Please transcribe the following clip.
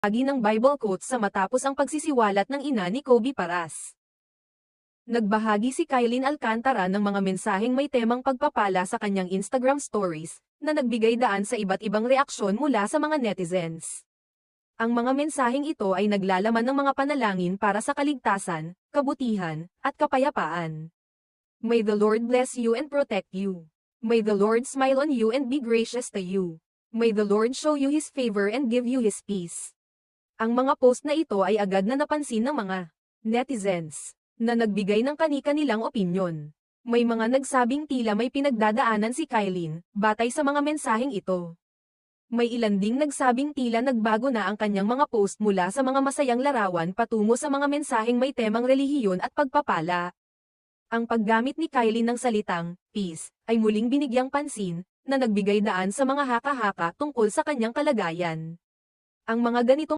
Nagbahagi ng Bible quotes sa matapos ang pagsisiwalat ng ina ni Kobe Paras. Nagbahagi si Kylene Alcantara ng mga mensaheng may temang pagpapala sa kanyang Instagram stories, na nagbigay daan sa iba't ibang reaksyon mula sa mga netizens. Ang mga mensaheng ito ay naglalaman ng mga panalangin para sa kaligtasan, kabutihan, at kapayapaan. May the Lord bless you and protect you. May the Lord smile on you and be gracious to you. May the Lord show you His favor and give you His peace. Ang mga post na ito ay agad na napansin ng mga netizens, na nagbigay ng kani-kanilang opinyon. May mga nagsabing tila may pinagdadaanan si Kylene, batay sa mga mensaheng ito. May ilan ding nagsabing tila nagbago na ang kanyang mga post mula sa mga masayang larawan patungo sa mga mensaheng may temang relihiyon at pagpapala. Ang paggamit ni Kylene ng salitang peace ay muling binigyang pansin, na nagbigay daan sa mga haka-haka tungkol sa kanyang kalagayan. Ang mga ganitong